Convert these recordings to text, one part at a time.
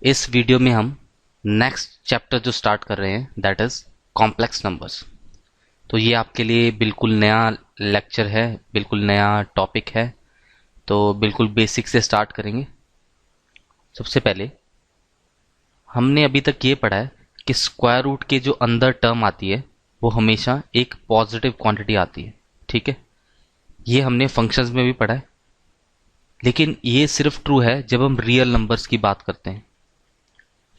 इस वीडियो में हम नेक्स्ट चैप्टर जो स्टार्ट कर रहे हैं दैट इज कॉम्प्लेक्स नंबर्स। तो ये आपके लिए बिल्कुल नया लेक्चर है, बिल्कुल नया टॉपिक है। तो बिल्कुल बेसिक से स्टार्ट करेंगे। सबसे पहले हमने अभी तक ये पढ़ा है कि स्क्वायर रूट के जो अंदर टर्म आती है वो हमेशा एक पॉजिटिव क्वांटिटी आती है। ठीक है, ये हमने फंक्शंस में भी पढ़ा है, लेकिन ये सिर्फ ट्रू है जब हम रियल नंबर्स की बात करते हैं।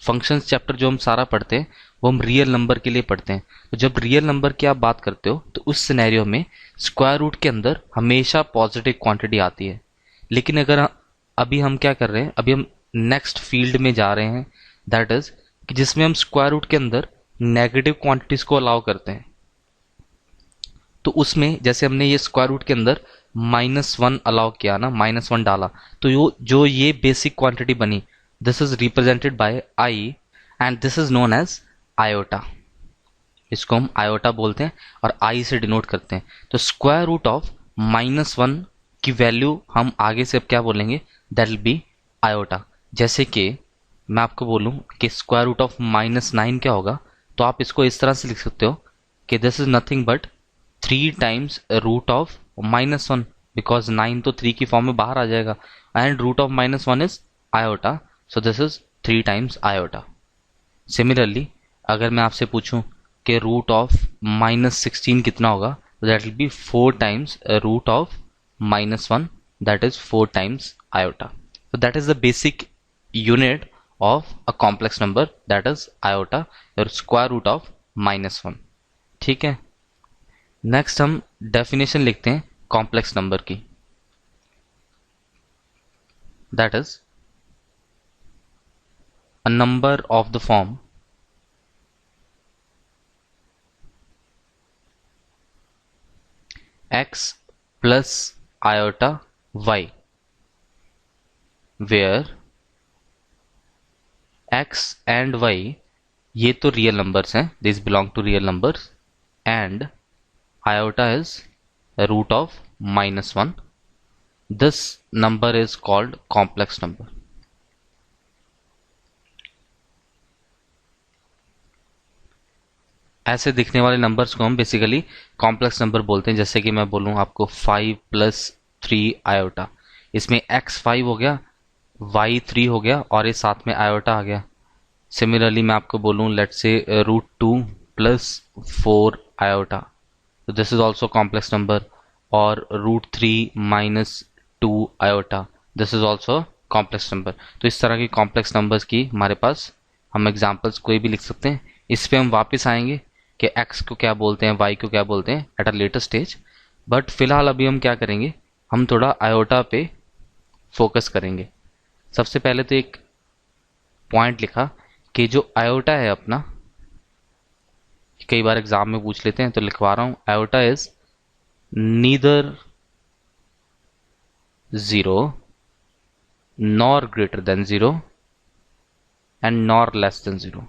फंक्शंस चैप्टर जो हम सारा पढ़ते हैं वो हम रियल नंबर के लिए पढ़ते हैं। तो जब रियल नंबर की आप बात करते हो तो उस सिनेरियो में स्क्वायर रूट के अंदर हमेशा पॉजिटिव क्वांटिटी आती है। लेकिन अगर अभी हम क्या कर रहे हैं, अभी हम नेक्स्ट फील्ड में जा रहे हैं दैट इज कि जिसमें हम स्क्वायर रूट के अंदर नेगेटिव क्वांटिटीज को अलाउ करते हैं। तो उसमें जैसे हमने ये स्क्वायर रूट के अंदर -1 अलाउ किया ना, -1 डाला, तो जो ये बेसिक क्वांटिटी बनी, this is represented by I and this is known as iota. इसको हम आयोटा बोलते हैं और आई से डिनोट करते हैं। तो स्क्वायर रूट ऑफ -1 की वैल्यू हम आगे से अब क्या बोलेंगे, दैट विल बी आयोटा। जैसे कि मैं आपको बोलूं कि स्क्वायर रूट ऑफ -9 क्या होगा, तो आप इसको इस तरह से लिख सकते हो कि this is nothing but 3 times root of -1, because 9 तो 3 की फॉर्म में बाहर आ जाएगा and root of -1 is iota, so this is 3 times iota. Similarly अगर मैं आपसे पूछूं कि रूट ऑफ -16 कितना होगा, तो that will be 4 times root of -1, that is 4 times iota. So that is the basic unit of a complex number, that is iota, or square root of -1। ठीक है, नेक्स्ट हम डेफिनेशन लिखते हैं complex number की, that is a number of the form x plus iota y, where x and y ये तो real numbers हैं, this belong to real numbers, and iota is root of -1. This number is called complex number. ऐसे दिखने वाले numbers को हम basically complex number बोलते हैं। जैसे कि मैं बोलूं आपको 5 + 3 आयोटा, इसमें x 5 हो गया, y 3 हो गया और ये साथ में आयोटा आ गया। सिमिलरली मैं आपको बोलूं let's say √2 + 4 iota, so this is also complex number, और √3 - 2 iota, this is also complex number. तो इस तरह की कॉम्प्लेक्स नंबर्स की हमारे पास हम एग्जाम्पल्स कोई भी लिख सकते हैं। इस पे हम वापस आएंगे कि x को क्या बोलते हैं, y को क्या बोलते हैं at a later stage, but फिलहाल अभी हम क्या करेंगे, हम थोड़ा आयोटा पे फोकस करेंगे। सबसे पहले तो एक पॉइंट लिखा कि जो आयोटा है अपना, कई बार एग्जाम में पूछ लेते हैं तो लिखवा रहा हूं, iota is neither 0 nor greater than 0 and nor less than 0,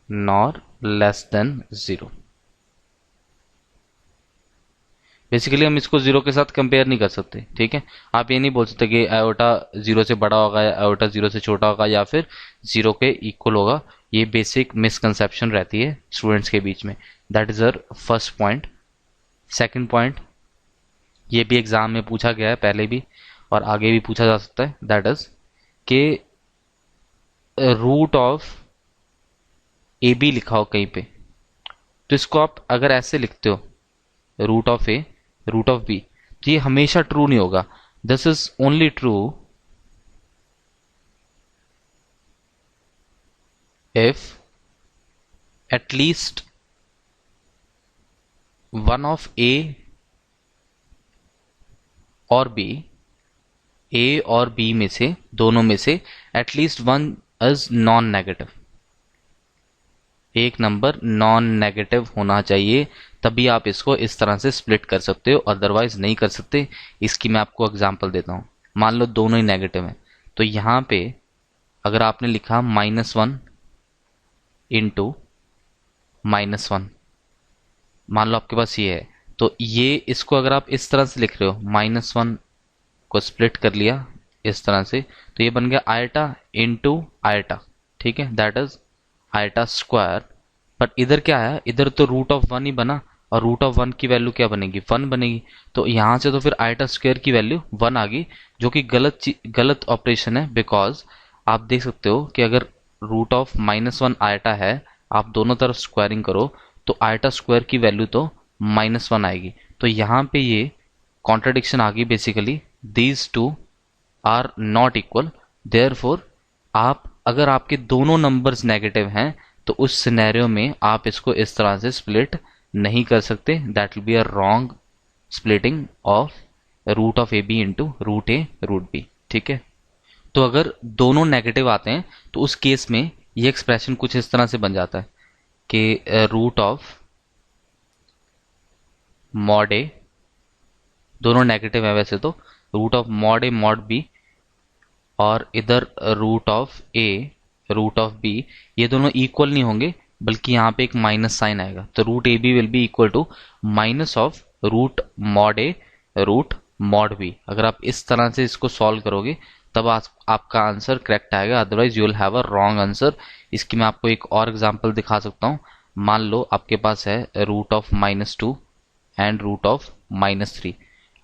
nor less than 0। Basically हम इसको जीरो के साथ कंपेयर नहीं कर सकते। ठीक है, आप ये नहीं बोल सकते कि आयोटा 0 से बड़ा होगा या आयोटा 0 से छोटा होगा या फिर 0 के इक्वल होगा। ये बेसिक मिसकंसेप्शन रहती है स्टूडेंट्स के बीच में। That is our first point. Second point, ये भी एग्जाम में पूछा गया है पहले भी और आगे भी पूछा जा सकता है, दैट इज कि रूट ऑफ ए बी लिखा हो कहीं पे, तो इसको आप अगर ऐसे लिखते हो root of A root of B, तो ये हमेशा ट्रू नहीं होगा। This is only true if at least one of A और बी, ए और बी में से दोनों में से at least one is non negative. एक नंबर नॉन नेगेटिव होना चाहिए, तभी आप इसको इस तरह से स्प्लिट कर सकते हो, अदरवाइज नहीं कर सकते। इसकी मैं आपको एग्जांपल देता हूं। मान लो दोनों ही नेगेटिव हैं, तो यहां पे अगर आपने लिखा -1 इंटू -1, मान लो आपके पास ये है, तो ये इसको अगर आप इस तरह से लिख रहे हो -1 को स्प्लिट कर लिया इस तरह से, तो ये बन गया आयटा इंटू आयटा, ठीक है, दैट इज आयटा स्क्वायर। पर इधर क्या है, इधर तो रूट ऑफ वन ही बना, और रूट ऑफ वन की वैल्यू क्या बनेगी, वन बनेगी। तो यहाँ से तो फिर आयटा स्क्वायर की वैल्यू वन आ गई, जो कि गलत ऑपरेशन है, बिकॉज आप देख सकते हो कि अगर रूट ऑफ -1 आयटा है, आप दोनों तरफ स्क्वायरिंग करो तो आयटा स्क्वायर की वैल्यू तो -1 आएगी। तो यहाँ पे ये कॉन्ट्रडिक्शन आ गई basically, these two are not equal, therefore आप अगर आपके दोनों नंबर्स नेगेटिव हैं तो उस सिनेरियो में आप इसको इस तरह से स्प्लिट नहीं कर सकते, that will be a wrong splitting of root of A B into root A root B, ठीक है। तो अगर दोनों नेगेटिव आते हैं तो उस केस में ये एक्सप्रेशन कुछ इस तरह से बन जाता है कि रूट ऑफ मॉड ए, दोनों नेगेटिव है वैसे तो, root of mod A mod B, और इधर root of A root of B, ये दोनों इक्वल नहीं होंगे बल्कि यहाँ पे एक माइनस साइन आएगा, तो root A B will be equal to minus of root mod A root mod B. अगर आप इस तरह से इसको सॉल्व करोगे तब आपका आंसर करेक्ट आएगा, otherwise you will have a wrong answer. इसकी मैं आपको एक और एग्जांपल दिखा सकता हूँ। मान लो आपके पास है root of -2 and root of -3।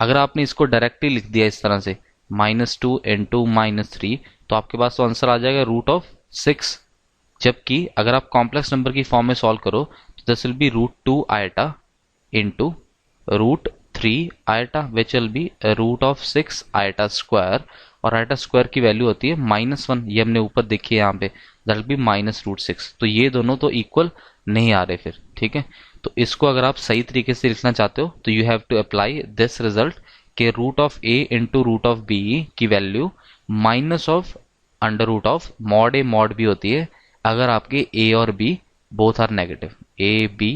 अगर आपने इसको डायरेक्टली लिख दिया इस तरह से -2 इंटू -3, तो आपके पास तो आंसर आ जाएगा रूट ऑफ 6। जबकि अगर आप कॉम्प्लेक्स नंबर की फॉर्म में सॉल्व करो तो this will be root 2 iota into root 3 iota which will be root of 6 iota square, और आयटा स्क्वायर की वैल्यू होती है -1, ये हमने ऊपर देखी है यहाँ पे, दैट विल बी -√6। तो ये दोनों तो इक्वल नहीं आ रहे फिर, ठीक है। तो इसको अगर आप सही तरीके से लिखना चाहते हो तो you have to apply this result के root of A into root of B की value minus of under root of mod A mod B होती है अगर आपके ए और B both are negative, A B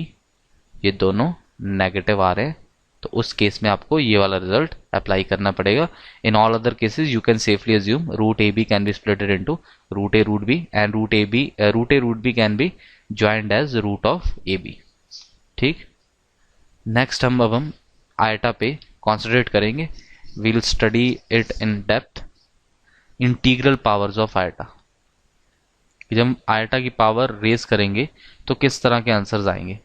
ये दोनों नेगेटिव आ रहे हैं, तो उस केस में आपको ये वाला रिजल्ट अप्लाई करना पड़ेगा। In all other cases you can safely assume root A B can be splitted into root A root B, and root A root B can be joined as root of A B, ठीक। Next अब हम आयटा पे concentrate करेंगे, we will study it in depth. Integral powers of iota, जब हम eta की power raise करेंगे तो किस तरह के आंसर्स आएंगे।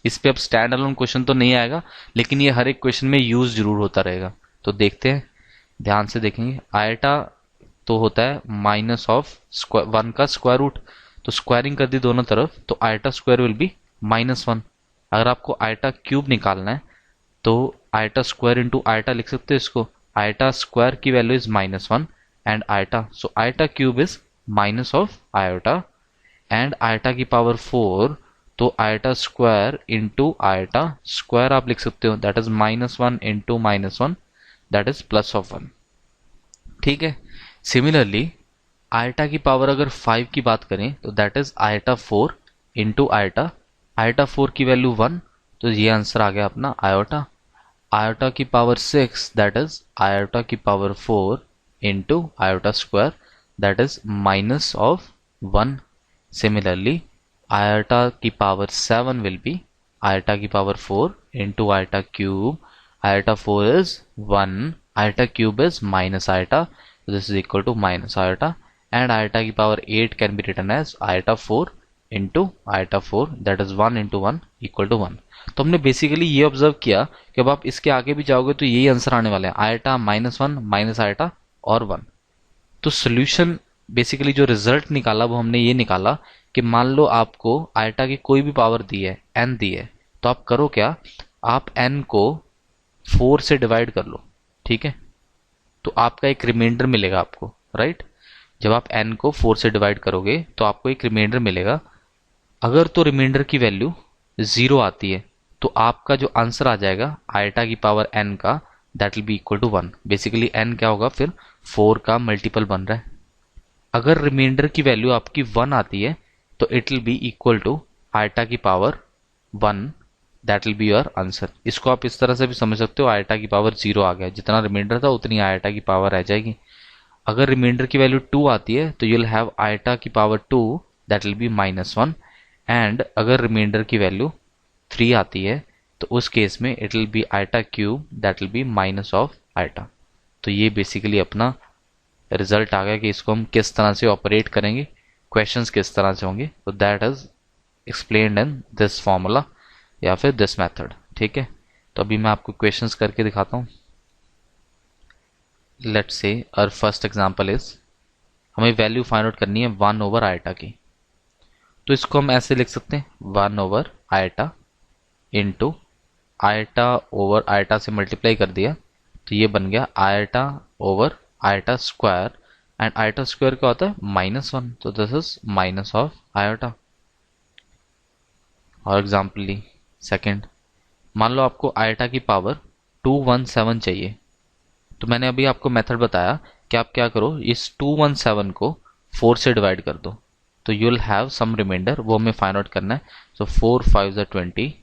इस पे अब स्टैंड अलोन क्वेश्चन तो नहीं आएगा, लेकिन ये हर एक क्वेश्चन में यूज जरूर होता रहेगा। तो देखते हैं, ध्यान से देखेंगे। आयटा तो होता है माइनस ऑफ 1 का स्क्वायर रूट, तो स्क्वायरिंग कर दी दोनों तरफ तो आयटा स्क्वायर विल बी -1। अगर आपको आयटा क्यूब निकालना है तो आयटा स्क्वायर इंटू आयटा लिख सकते हो इसको। आयटा स्क्वायर की value is -1 and eta, so eta cube is minus of iota, and eta की पावर 4, तो eta square into eta square आप लिख सकते हो, that is -1 into -1, that is plus of 1, ठीक है। सिमिलरली आयटा की पावर अगर 5 की बात करें तो that is eta 4 into eta, eta 4 की वैल्यू 1, तो ये आंसर आ गया अपना आयोटा। आयोटा की पावर 6 दैट इज आयोटा की power 4 into iota square, that is minus of 1। Similarly iota की पावर 7 विल बी आयोटा की power 4 into iota cube, iota 4 is 1, iota cube is minus iota, this is equal to minus iota, and iota की power 8 can be written as iota 4 into iota 4, that is 1 into 1 equal to 1। तो हमने basically ये observe किया कि अब आप इसके आगे भी जाओगे तो यही आंसर आने वाले हैं, आयटा -1 माइनस आयटा और 1। तो सोल्यूशन बेसिकली जो रिजल्ट निकाला वो हमने ये निकाला कि मान लो आपको आयटा की कोई भी पावर दी है, n दी है, तो आप करो क्या, आप n को 4 से डिवाइड कर लो, ठीक है, तो आपका एक रिमाइंडर मिलेगा आपको, राइट। जब आप n को 4 से डिवाइड करोगे तो आपको एक रिमाइंडर मिलेगा। अगर तो रिमाइंडर की वैल्यू 0 आती है तो आपका जो आंसर आ जाएगा आयटा की पावर n का, that will be equal to 1। Basically n क्या होगा, फिर 4 का मल्टीपल बन रहा है। अगर रिमाइंडर की वैल्यू आपकी 1 आती है तो it will be equal to iota की power 1, that will be your answer. इसको आप इस तरह से भी समझ सकते हो, आयटा की पावर 0 आ गया, जितना रिमाइंडर था उतनी आयटा की पावर रह जाएगी। अगर रिमाइंडर की वैल्यू 2 आती है तो यू विल हैव आयटा की power 2, that will be -1, and अगर रिमाइंडर की वैल्यू 3 आती है तो उस केस में it will B eta cube that will B minus of eta. तो ये बेसिकली अपना रिजल्ट आ गया कि इसको हम किस तरह से ऑपरेट करेंगे, क्वेश्चंस किस तरह से होंगे। तो that is explained in this formula या फिर दिस मेथड। ठीक है, तो अभी मैं आपको क्वेश्चंस करके दिखाता हूँ। Let's say our first example is, हमें वैल्यू फाइंड आउट करनी है 1 ओवर आयटा की। तो इसको हम ऐसे लिख सकते हैं 1 over eta into eta over eta से मल्टीप्लाई कर दिया, तो ये बन गया eta over iota square, and eta square क्या होता है -1, तो this is minus of eta. और एग्जाम्पल ली सेकेंड, मान लो आपको आयटा की पावर 217 चाहिए। तो मैंने अभी आपको मेथड बताया कि आप क्या करो, इस 217 को 4 से डिवाइड कर दो, तो you will have some remainder, वो हमें फाइंड आउट करना है। So 4 5 are 20,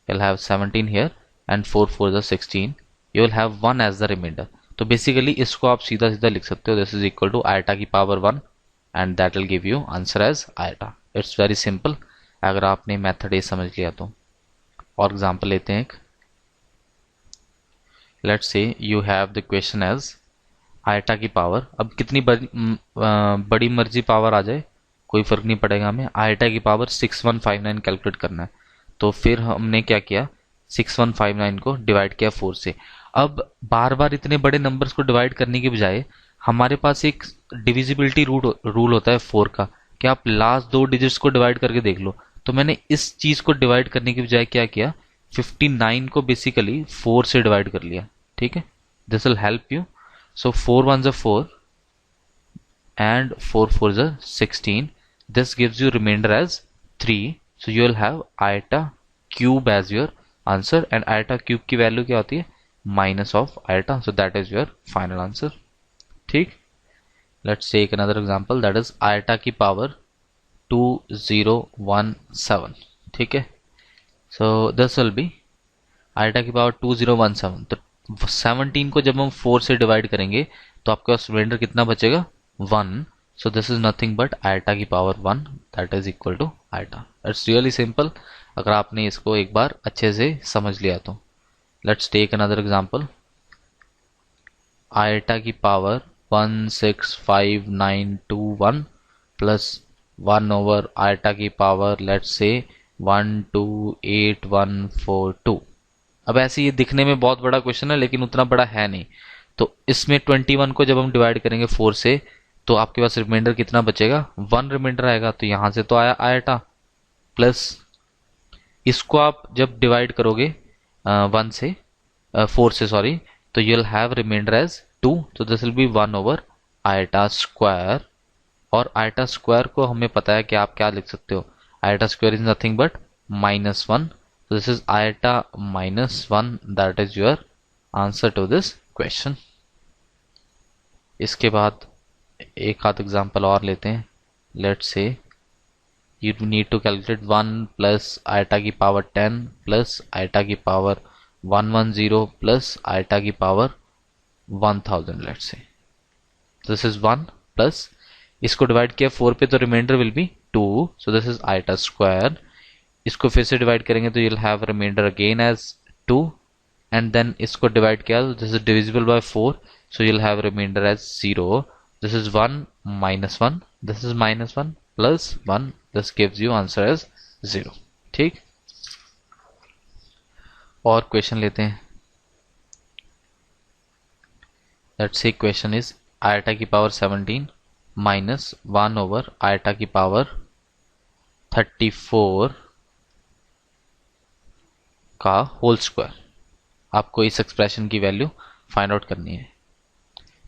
you'll have 17 here and 4 4 are 16, you will have 1 as the remainder। तो बेसिकली इसको आप सीधा सीधा लिख सकते हो, this is equal to iota की power 1 and that will give you answer as iota. It's very simple, अगर आपने मेथड ये समझ लिया तो। और एग्जांपल लेते हैं एक, let's say you have the question as iota की पावर, अब कितनी बड़ी मर्जी पावर आ जाए कोई फर्क नहीं पड़ेगा, हमें आयटा की पावर 6159 कैलकुलेट करना है। तो फिर हमने क्या किया, 6159 को डिवाइड किया 4 से। अब बार बार इतने बड़े नंबर्स को डिवाइड करने के बजाय हमारे पास एक डिविजिबिलिटी रूल होता है 4 का, कि आप लास्ट 2 डिजिट्स को डिवाइड करके देख लो। तो मैंने इस चीज को डिवाइड करने के बजाय क्या किया, 59 को बेसिकली 4 से डिवाइड कर लिया। ठीक है, this will help you. So 4 1s are 4 and 4 4s are 16, this gives you remainder as 3, so you will have iota cube as your answer, and iota cube की वैल्यू क्या होती है minus of iota, so that is your final answer। ठीक, let's take another example, that is iota की power 2017। ठीक है, so this will be iota की power 2017। तो 17 को जब हम 4 से डिवाइड करेंगे तो आपके पास रिमाइंडर कितना बचेगा 1, so this is nothing but iota की power 1 that is equal to iota। It's really simple, अगर आपने इसको एक बार अच्छे से समझ लिया तो। Let's take another example, iota की पावर 165921 प्लस 1 ओवर iota की पावर लेट्स से 128142। अब ऐसे ये दिखने में बहुत बड़ा क्वेश्चन है लेकिन उतना बड़ा है नहीं। तो इसमें 21 को जब हम डिवाइड करेंगे 4 से तो आपके पास रिमाइंडर कितना बचेगा 1 रिमाइंडर आएगा। तो यहां से तो आया आयटा, प्लस इसको आप जब डिवाइड करोगे 1 से 4 से सॉरी, तो you will have remainder as 2, तो this will be 1 over iota square. और आयटा स्क्वायर को हमें पता है कि आप क्या लिख सकते हो, eta square is nothing but -1, so this is iota -1, that is your answer to this question। इसके बाद एक आध एग्जांपल और लेते हैं। लेट्स से you need to calculate 1 plus iota की पावर 10 प्लस iota की पावर 110 प्लस iota की power 1000। Let's say this is 1 plus इसको डिवाइड किया 4 पे तो remainder will be 2, so this is iota square. इसको फिर से डिवाइड करेंगे तो you'll have remainder again as 2, and then इसको डिवाइड किया this is divisible by 4, so you'll have remainder as 0, this is 1 -1, this is -1 plus 1, this gives you answer as 0। ठीक, और question लेते हैं। let's say question is iota की power 17 minus 1 over iota की power 34 का whole square. आपको इस expression की वैल्यू फाइंड आउट करनी है।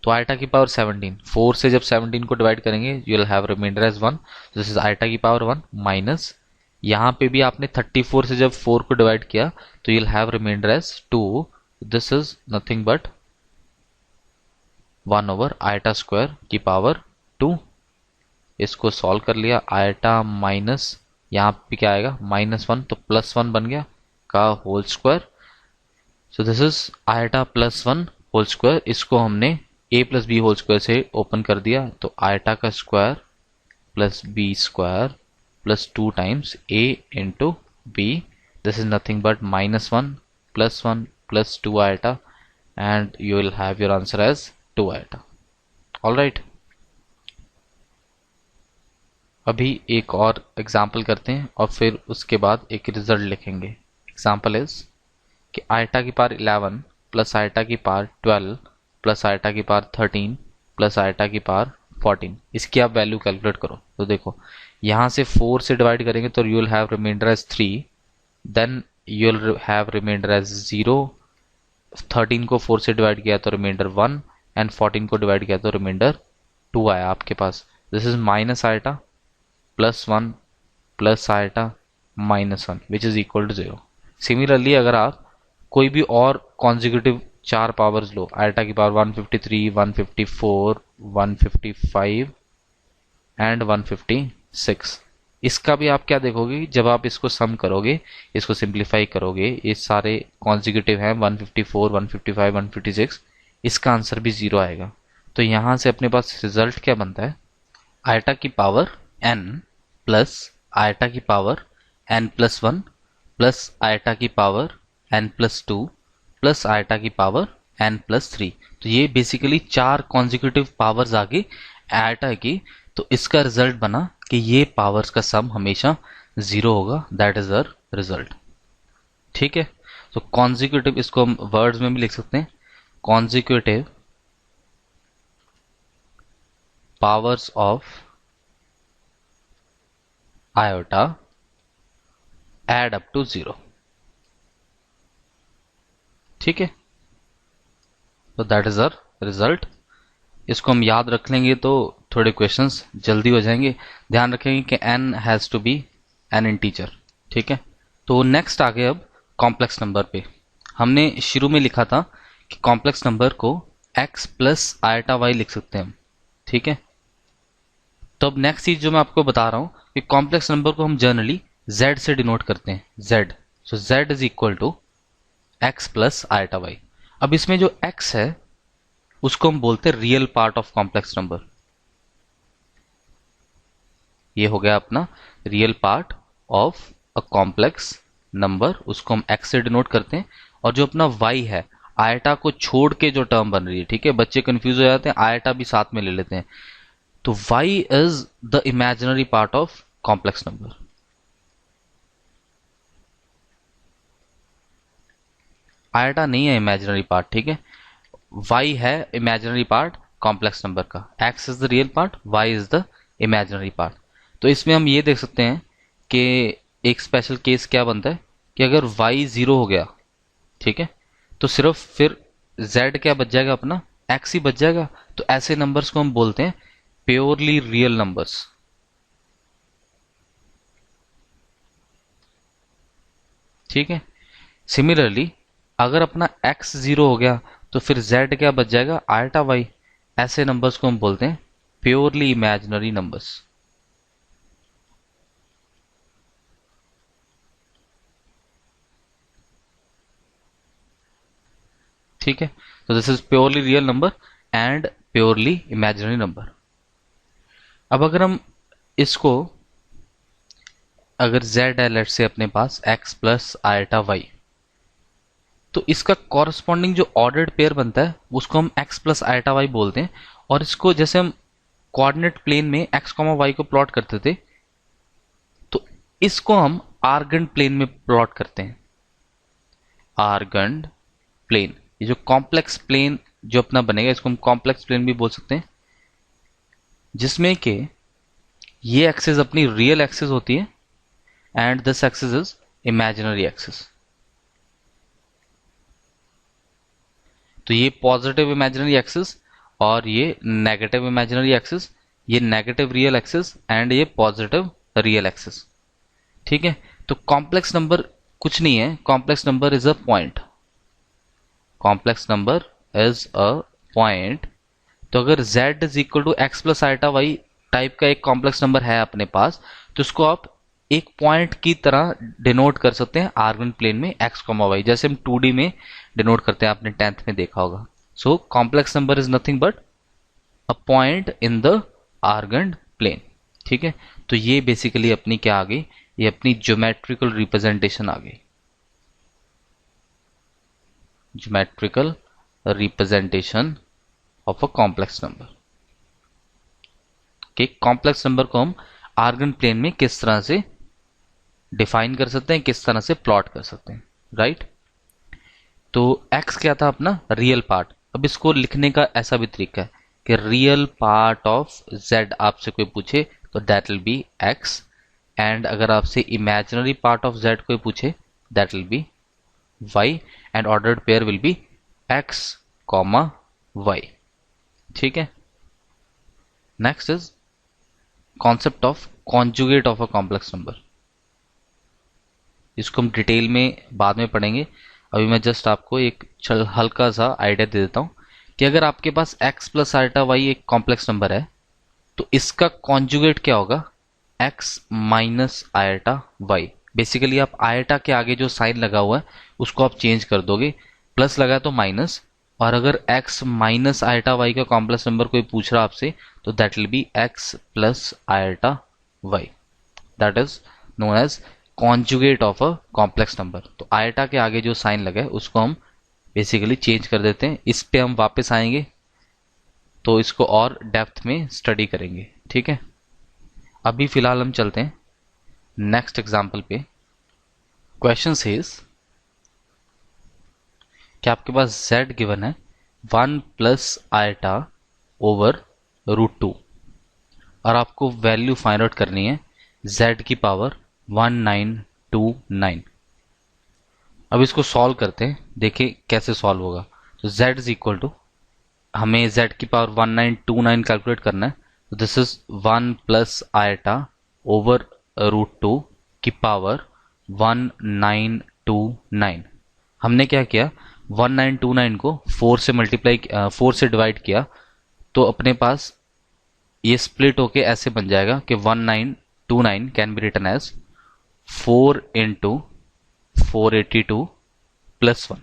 तो आयटा की पावर 17, 4 से जब 17 को डिवाइड करेंगे you will have remainder as 1, this is iota की पावर 1 माइनस यहाँ पे भी आपने 34 से जब 4 को डिवाइड किया तो you will have remainder as 2, this is nothing but 1 over iota square की पावर 2। इसको सॉल्व कर लिया, आयटा माइनस यहाँ पे क्या आएगा -1 तो +1 बन गया का whole square. So this is iota +1 whole square. इसको हमने a plus B whole square से ओपन कर दिया, तो आयटा का square plus B square plus 2 times a into B this is nothing but -1 +1 +2 iota, and you will have your answer as 2 iota. All right, अभी एक और example करते हैं और फिर उसके बाद एक रिजल्ट लिखेंगे. एग्जाम्पल इज कि आयटा की पावर 11 प्लस आयटा की पावर 12 प्लस आयटा की पावर 13 प्लस आयटा की पावर 14, इसकी आप वैल्यू कैलकुलेट करो. तो देखो यहाँ से 4 से डिवाइड करेंगे तो you will have remainder as 3, then you will have remainder as 0. 13 को 4 से डिवाइड किया तो रिमाइंडर 1 एंड 14 को डिवाइड किया तो रिमाइंडर 2 आया आपके पास. This is minus iota +1 plus iota -1 which is equal to 0. Similarly अगर आप कोई भी और कॉन्जिक्यूटिव 4 पावर्स लो, आयटा की पावर 153, 154, 155 एंड 156, इसका भी आप क्या देखोगे जब आप इसको सम करोगे, इसको सिंप्लीफाई करोगे, ये सारे कॉन्जिक्यूटिव हैं 154, 155, 156, इसका आंसर भी 0 आएगा. तो यहाँ से अपने पास रिजल्ट क्या बनता है, आयटा की पावर n प्लस आयटा की पावर n+1 प्लस आयटा की पावर n+2 प्लस आयटा की पावर n+3. तो ये बेसिकली 4 कॉन्जिक्यूटिव पावर्स आगे आयटा की, तो इसका रिजल्ट बना कि ये पावर्स का सम हमेशा 0 होगा. That is our result. ठीक है, तो कॉन्जिक्यूटिव, इसको हम वर्ड्स में भी लिख सकते हैं, consecutive powers of iota add up to 0. ठीक है, तो दैट इज आवर रिजल्ट. इसको हम याद रख लेंगे तो थोड़े क्वेश्चंस जल्दी हो जाएंगे. ध्यान रखेंगे कि n has to be an integer. ठीक है, तो नेक्स्ट आ गए अब कॉम्प्लेक्स नंबर पे. हमने शुरू में लिखा था कि कॉम्प्लेक्स नंबर को x प्लस आयटा y लिख सकते हैं हम. ठीक है, तो अब नेक्स्ट चीज जो मैं आपको बता रहा हूं कि कॉम्प्लेक्स नंबर को हम जनरली z से डिनोट करते हैं, z. So z is equal to x plus iota y. अब इसमें जो x है उसको हम बोलते हैं real part of complex number. ये हो गया अपना real part of a complex number, उसको हम x से डिनोट करते हैं. और जो अपना y है, आयटा को छोड़ के जो टर्म बन रही है, ठीक है, बच्चे कंफ्यूज हो जाते हैं, आयटा भी साथ में ले लेते हैं. तो y is the imaginary part of complex number. Eta नहीं है इमेजिनरी पार्ट. ठीक है, y है इमेजिनरी पार्ट कॉम्प्लेक्स नंबर का, x is the real part, y is the imaginary part. तो इसमें हम ये देख सकते हैं कि एक स्पेशल केस क्या बनता है कि अगर y 0 हो गया, ठीक है, तो सिर्फ फिर z क्या बच जाएगा, अपना x ही बच जाएगा. तो ऐसे नंबर्स को हम बोलते हैं प्योरली रियल नंबर्स. ठीक है, सिमिलरली अगर अपना x 0 हो गया तो फिर z क्या बच जाएगा, आयटा y. ऐसे नंबर्स को हम बोलते हैं प्योरली इमेजिनरी नंबर्स. ठीक है, तो this is purely real number and purely imaginary number. अब अगर हम इसको, अगर z है लेट से अपने पास x प्लस आयटा y, तो इसका कॉरस्पॉन्डिंग जो ऑर्डर्ड पेयर बनता है उसको हम x प्लस आयटा y बोलते हैं. और इसको जैसे हम कोऑर्डिनेट प्लेन में x, y को प्लॉट करते थे, तो इसको हम आर्गन प्लेन में प्लॉट करते हैं. आर्गन प्लेन, ये जो कॉम्प्लेक्स प्लेन जो अपना बनेगा, इसको हम कॉम्प्लेक्स प्लेन भी बोल सकते हैं, जिसमें कि ये एक्सिस अपनी रियल एक्सिस होती है and this axis is imaginary axis. तो ये पॉजिटिव इमेजिनरी एक्सिस और ये नेगेटिव इमेजिनरी एक्सिस, ये नेगेटिव रियल एक्सिस एंड ये पॉजिटिव रियल एक्सिस. ठीक है, तो कॉम्प्लेक्स नंबर कुछ नहीं है, complex number is a point. Complex number is a point. तो अगर z is equal to x plus iota y type का एक कॉम्प्लेक्स नंबर है अपने पास, तो उसको आप एक पॉइंट की तरह डिनोट कर सकते हैं आर्गन प्लेन में x, y, जैसे हम 2D में डिनोट करते हैं, आपने 10th में देखा होगा. So complex number is nothing but a point in the Argand plane. ठीक है, तो ये बेसिकली अपनी क्या आ गई, ये अपनी ज्योमेट्रिकल रिप्रेजेंटेशन आ गई. Geometrical representation of a complex number. कि कॉम्प्लेक्स नंबर को हम आर्गन प्लेन में किस तरह से डिफाइन कर सकते हैं, किस तरह से प्लॉट कर सकते हैं, राइट। तो x क्या था अपना रियल पार्ट। अब इसको लिखने का ऐसा भी तरीका है कि रियल पार्ट ऑफ z आपसे कोई पूछे तो that will be x, and अगर आपसे इमेजिनरी पार्ट ऑफ z कोई पूछे that will B y, and ordered pair will be x, y। ठीक है। Next is concept of conjugate of a complex number. इसको हम डिटेल में बाद में पढ़ेंगे, अभी मैं जस्ट आपको एक हल्का सा आइडिया दे देता हूं कि अगर आपके पास x प्लस आयटा वाई एक कॉम्प्लेक्स नंबर है तो इसका कॉन्जुगेट क्या होगा, x minus iota y. Basically आप आयटा के आगे जो साइन लगा हुआ है उसको आप चेंज कर दोगे, प्लस लगा तो माइनस, और अगर x माइनस आयटा वाई का कॉम्प्लेक्स नंबर कोई पूछ रहा आपसे तो that will be x plus iota y, that is known as conjugate of a complex number. तो आयटा के आगे जो साइन लगा है उसको हम बेसिकली चेंज कर देते हैं। इस पे हम वापस आएंगे तो इसको और डेप्थ में स्टडी करेंगे, ठीक है। अभी फिलहाल हम चलते हैं नेक्स्ट एग्जांपल पे। क्वेश्चन सेज कि आपके पास z गिवन है 1 प्लस आयटा ओवर √2 और आपको वैल्यू फाइंड आउट करनी है z की पावर 1929। अब इसको सॉल्व करते हैं, देखिए कैसे सॉल्व होगा। तो z इज इक्वल टू, हमें z की पावर 1929 कैलकुलेट करना है, तो this is 1 plus iota over √2 की पावर 1929। हमने क्या किया, 1929 को 4 से मल्टीप्लाई 4 से डिवाइड किया तो अपने पास ये स्प्लिट होके ऐसे बन जाएगा कि 1929 can be written as 4 into 482 plus 1।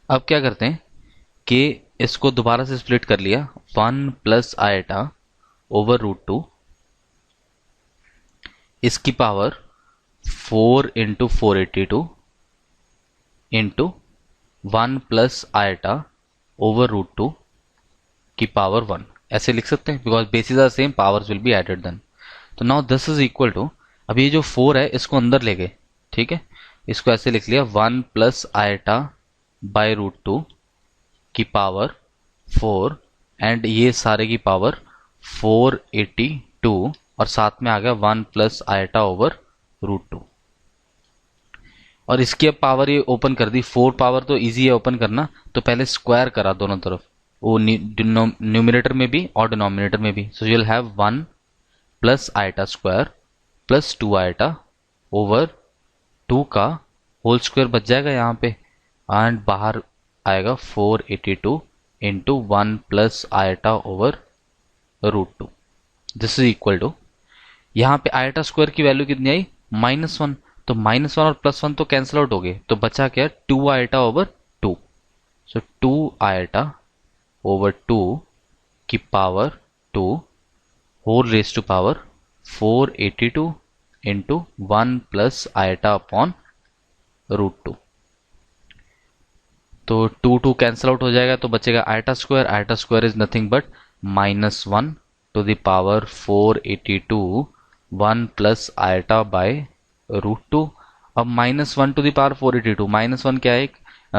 अब क्या करते हैं कि इसको दोबारा से स्प्लिट कर लिया, 1 प्लस आयटा ओवर √2 इसकी power 4 into 482 into 1 plus iota over √2 की पावर 1, ऐसे लिख सकते हैं because bases are same, powers will be added then. तो now this is equal to, अब ये जो 4 है इसको अंदर ले गए, ठीक है, इसको ऐसे लिख लिया 1 प्लस आयटा बाय √2 की पावर 4, एंड ये सारे की पावर 482 और साथ में आ गया 1 प्लस आयटा ओवर √2। और इसकी अब पावर ये ओपन कर दी, 4 पावर तो इजी है ओपन करना, तो पहले स्क्वायर करा दोनों तरफ, वो न्यूमिनेटर में भी और डिनोमिनेटर में भी। So you will have 1 plus eta square plus 2 iota over 2 का होल स्क्वायर बच जाएगा यहाँ पे, एंड बाहर आएगा 482 into 1 plus iota over √2। This is equal to, यहाँ पे आयटा स्क्वायर की वैल्यू कितनी आई, -1, तो -1 और +1 तो कैंसिल आउट हो गए, तो बचा क्या, 2 iota over 2। So 2 iota over 2 की power 2 whole raise to power 482 into 1 plus iota upon √2। तो 2 कैंसिल आउट हो जाएगा तो बचेगा iota square. Iota square is nothing but -1 to the power 482 1 plus iota by √2। अब -1 टू द पावर 482, -1 क्या है,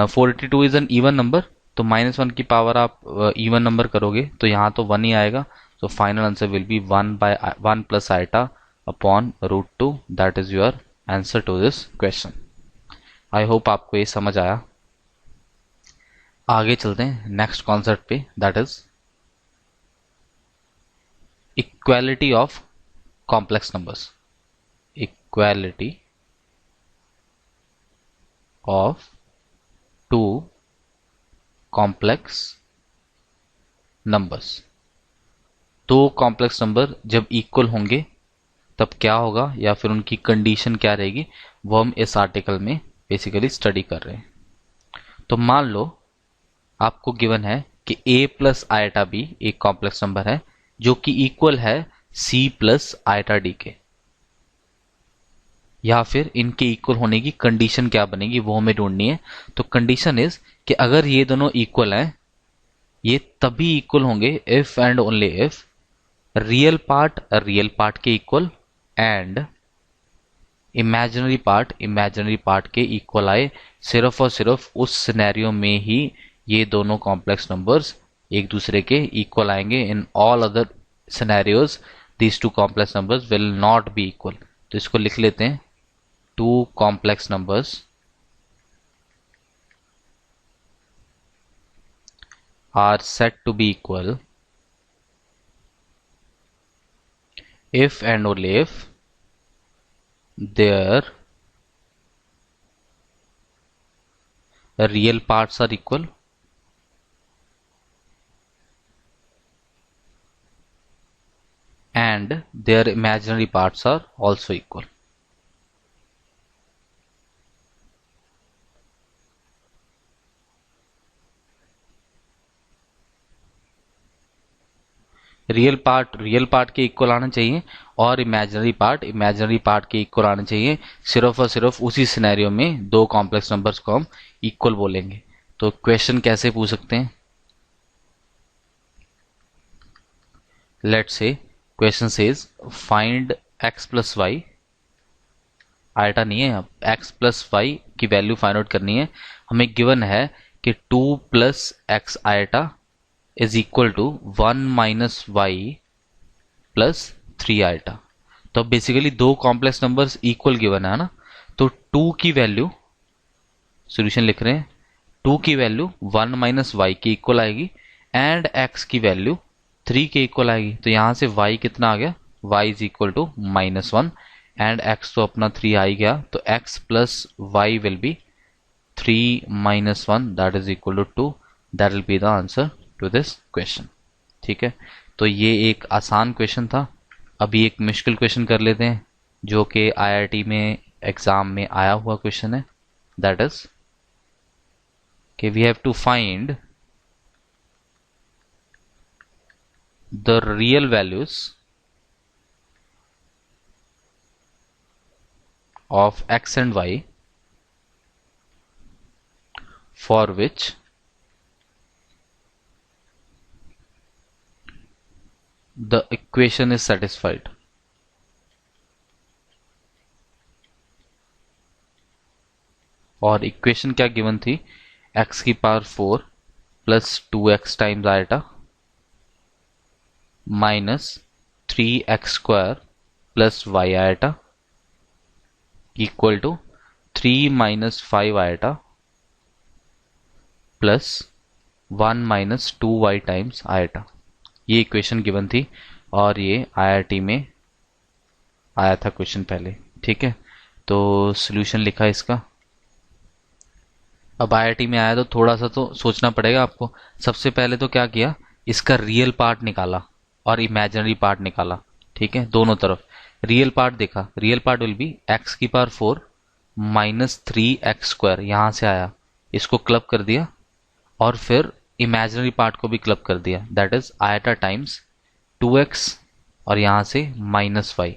482 is an even number, तो -1 की पावर आप इवन नंबर करोगे तो यहाँ तो 1 ही आएगा। So final answer will be 1 plus iota upon √2। That is your answer to this question. I hope आपको ये समझ आया। आगे चलते हैं नेक्स्ट कॉन्सेप्ट पे, that is equality of complex numbers. Equality of 2 complex numbers. 2 complex number जब equal होंगे तब क्या होगा, या फिर उनकी कंडीशन क्या रहेगी, वो हम इस आर्टिकल में बेसिकली स्टडी कर रहे हैं। तो मान लो आपको गिवन है कि a प्लस आयटा b एक कॉम्प्लेक्स नंबर है जो कि इक्वल है c प्लस आयटा d के। या फिर इनके इक्वल होने की कंडीशन क्या बनेगी वो हमें ढूंढनी है। तो कंडीशन इज कि अगर ये दोनों इक्वल हैं, ये तभी इक्वल होंगे if and only if real part के इक्वल एंड इमेजिनरी पार्ट के इक्वल आए। सिर्फ और सिर्फ उस सिनेरियो में ही ये दोनों कॉम्प्लेक्स नंबर्स एक दूसरे के इक्वल आएंगे। In all other scenarios these two complex numbers will not be equal. तो इसको लिख लेते हैं, two complex numbers are said to be equal if and only if their real parts are equal and their imaginary parts are also equal। Real part के equal आना चाहिए और imaginary part के इक्वल आना चाहिए। सिर्फ और सिर्फ उसी सिनेरियो में दो कॉम्प्लेक्स नंबर्स को हम इक्वल बोलेंगे। तो क्वेश्चन कैसे पूछ सकते हैं? Let's say question says find x plus y, iota नहीं है, अब x प्लस वाई की वैल्यू फाइंड आउट करनी है। हमें गिवन है कि 2 plus x iota is equal to 1 minus y plus 3 iota. तो अब बेसिकली दो कॉम्प्लेक्स नंबर्स इक्वल गिवन है ना, तो 2 की वैल्यू, सॉल्यूशन लिख रहे हैं, 2 की वैल्यू 1 माइनस वाई के इक्वल आएगी एंड x की वैल्यू 3 के इक्वल आएगी। तो यहां से y कितना आ गया, y is equal to -1 and x तो अपना 3 आ ही गया। तो x plus y will be 3 minus 1 that is equal to 2। That will be the answer to this question. ठीक है, तो ये एक आसान क्वेश्चन था। अभी एक मुश्किल क्वेश्चन कर लेते हैं जो कि आईआईटी में एग्जाम में आया हुआ क्वेश्चन है। दैट इज कि we have to find the real values of x and y for which the equation is satisfied। और इक्वेशन क्या गिवन थी, x की power 4 plus 2x times iota minus 3x square plus y iota equal to 3 minus 5 iota plus 1 minus 2y times iota. ये equation given थी और ये IIT में आया था क्वेश्चन पहले। ठीक है, तो सॉल्यूशन लिखा इसका। अब आईआईटी में आया तो थोड़ा सा तो सोचना पड़ेगा आपको। सबसे पहले तो क्या किया, इसका रियल पार्ट निकाला और इमेजिनरी पार्ट निकाला। ठीक है, दोनों तरफ रियल पार्ट देखा। Real part will be x की पावर 4 माइनस 3x स्क्वायर, यहां से आया, इसको क्लब कर दिया और फिर इमेजिनरी पार्ट को भी क्लब कर दिया, that is eta times 2x और यहां से माइनस वाई।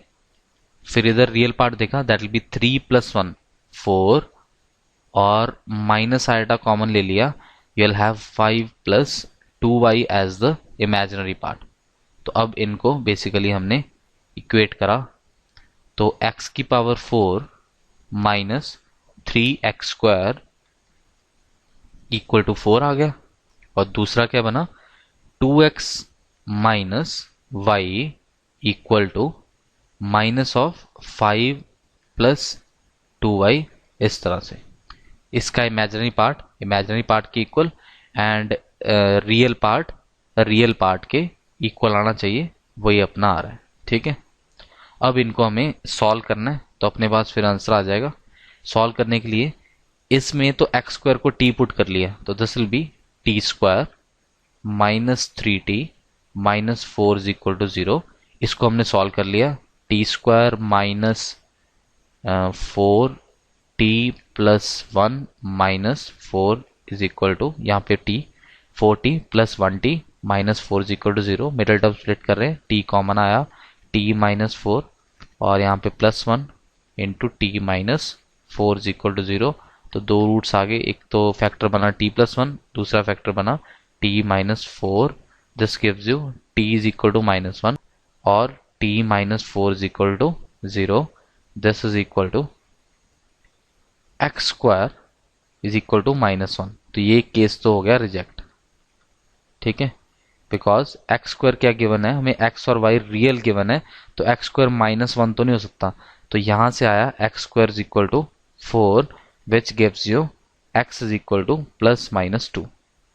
फिर इधर रियल पार्ट देखा, दैट विल बी 3 प्लस 1 4 और माइनस आयटा कॉमन ले लिया, you will have 5 plus 2y as the imaginary part. तो अब इनको बेसिकली हमने इक्वेट करा, तो x की power 4 minus 3x square equal to 4 आ गया और दूसरा क्या बना, 2x minus y equal to minus of 5 plus 2y। इस तरह से इसका इमेजिनरी पार्ट के इक्वल एंड रियल पार्ट के इक्वल आना चाहिए, वही अपना आ रहा है। ठीक है, अब इनको हमें सॉल्व करना है तो अपने पास फिर आंसर आ जाएगा। सॉल्व करने के लिए इसमें तो एक्स स्क्वायर को टी पुट कर लिया, तो this will be T square minus 3t minus 4 is equal to 0। इसको हमने सॉल्व कर लिया, T square minus 4t plus 1 minus 4 is equal to, यहाँ पे t 4t plus 1t minus 4 is equal to 0। Middle term split कर रहे हैं, t common आया, t माइनस 4 और यहाँ पे plus 1 into T minus 4 is equal to 0। तो दो रूट्स आगे, एक तो फैक्टर बना t+1, दूसरा फैक्टर बना t minus 4। This gives you t is equal to -1 और t minus 4 is equal to 0। This is equal to x square is equal to -1। तो ये केस तो हो गया रिजेक्ट, ठीक है, बिकॉज एक्स स्क्वायर क्या गिवन है हमें, एक्स और वाई रियल गिवन है, तो एक्स स्क्वायर -1 तो नहीं हो सकता। तो यहां से आया x square is equal to 4 which gives you x is equal to +-2।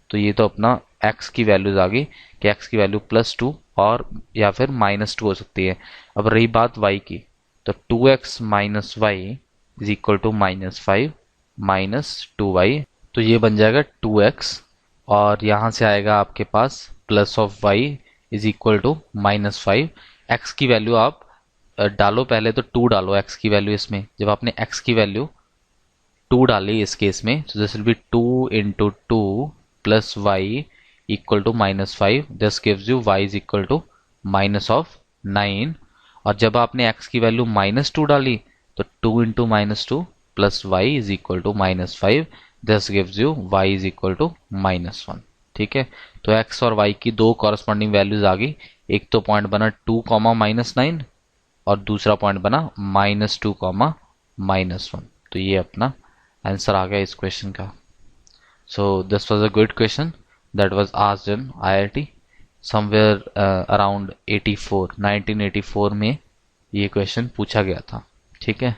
तो ये तो अपना एक्स की वैल्यूज आ गई कि एक्स की वैल्यू +2 और या फिर -2 हो सकती है। अब रही बात वाई की, तो 2x minus y is equal to -5 -2y। तो ये बन जाएगा 2x और यहां से आएगा आपके पास plus of y is equal to -5। x की वैल्यू आप डालो, पहले तो 2 डालो x की वैल्यू इसमें। जब आपने x की वैल्यू 2 डाली इस केस में, तो this will be 2 into 2 plus y equal to -5। This gives you y is equal to -9। और जब आपने x की वैल्यू -2 डाली, तो 2 into -2 plus y is equal to -5। This gives you y is equal to -1, ठीक है। तो x और y की दो कॉरस्पॉन्डिंग वैल्यूज आ गई। एक तो पॉइंट बना 2, -9 और दूसरा पॉइंट बना -2, -1। तो ये अपना आंसर आ गया इस क्वेश्चन का। So this was a good question that was asked in IIT somewhere around 1984 में ये क्वेश्चन पूछा गया था, ठीक है।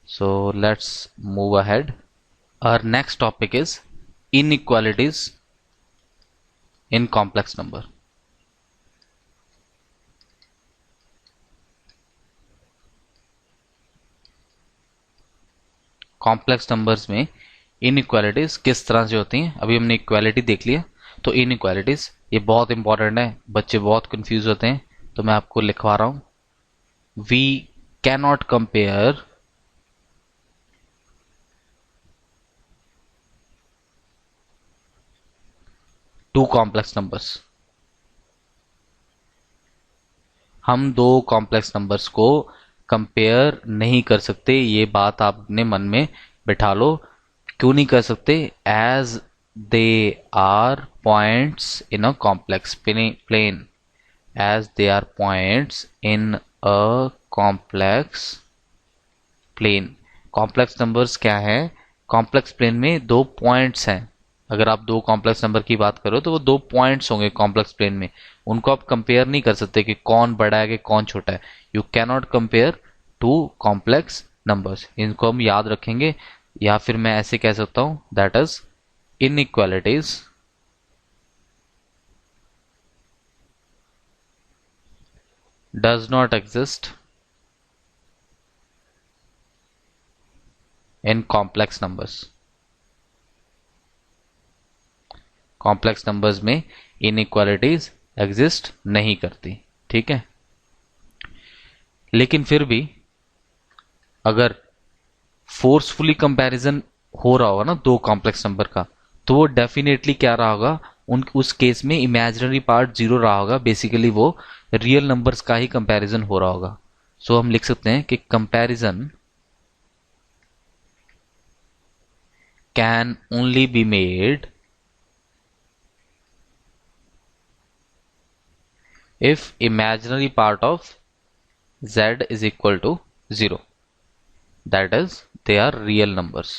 So let's move ahead. Our next topic is inequalities in complex number. Complex numbers में इनइक्वालिटीज किस तरह से होती हैं, अभी हमने इक्वालिटी देख लिया। तो इनइक्वालिटीज ये बहुत इंपॉर्टेंट है, बच्चे बहुत कंफ्यूज होते हैं, तो मैं आपको लिखवा रहा हूं। We cannot compare two complex numbers. हम दो कॉम्प्लेक्स नंबर्स को कंपेयर नहीं कर सकते, ये बात आप अपने मन में बिठा लो। क्यों नहीं कर सकते? As they are points in a complex plane, as they are points in a complex plane. Complex numbers क्या है? कॉम्प्लेक्स प्लेन में दो पॉइंट्स हैं। अगर आप दो कॉम्प्लेक्स नंबर की बात करो तो वो दो पॉइंट्स होंगे कॉम्प्लेक्स प्लेन में, उनको आप कंपेयर नहीं कर सकते कि कौन बड़ा है कि कौन छोटा है। You can not compare two complex numbers. इनको हम याद रखेंगे, या फिर मैं ऐसे कह सकता हूं that is inequalities does not exist in complex numbers. Complex numbers में इनइक्वालिटीज एग्जिस्ट नहीं करती, ठीक है। लेकिन फिर भी अगर फोर्सफुली कंपैरिजन हो रहा होगा ना दो कॉम्प्लेक्स नंबर का, तो वो डेफिनेटली क्या रहा होगा, उस केस में इमेजिनरी पार्ट जीरो रहा होगा। बेसिकली वो रियल नंबर्स का ही कंपैरिजन हो रहा होगा। सो हम लिख सकते हैं कि comparison can only be made if imaginary part of z is equal to 0, that is they are real numbers।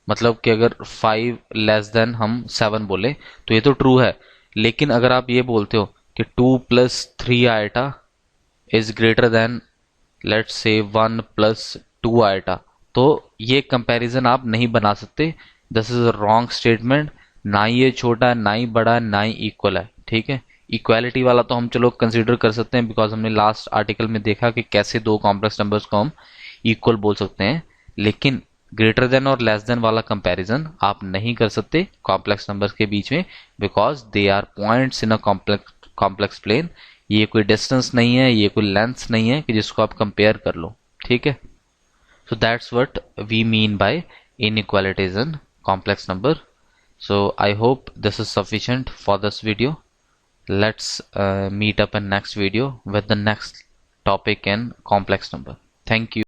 मतलब कि अगर 5 लेस देन हम 7 बोले तो ये तो ट्रू है, लेकिन अगर आप ये बोलते हो कि 2 प्लस 3 iota is greater than let's say 1 plus 2 iota, तो ये कंपैरिजन आप नहीं बना सकते। This is a wrong statement. ना ही ये छोटा है, ना ही बड़ा है, ना ही इक्वल है, ठीक है। इक्वालिटी वाला तो हम चलो कंसीडर कर सकते हैं, बिकॉज हमने लास्ट आर्टिकल में देखा कि कैसे दो कॉम्प्लेक्स नंबर्स को हम इक्वल बोल सकते हैं। लेकिन ग्रेटर देन और लेस देन वाला कंपैरिजन आप नहीं कर सकते कॉम्प्लेक्स नंबर्स के बीच में, because they are points in a complex plane. ये कोई डिस्टेंस नहीं है, ये कोई लेंथ नहीं है कि जिसको आप कंपेयर कर लो, ठीक है। So that's what we mean by inequalities in complex number. So I hope this is sufficient for this video. Let's meet up in next video with the next topic in complex number. Thank you.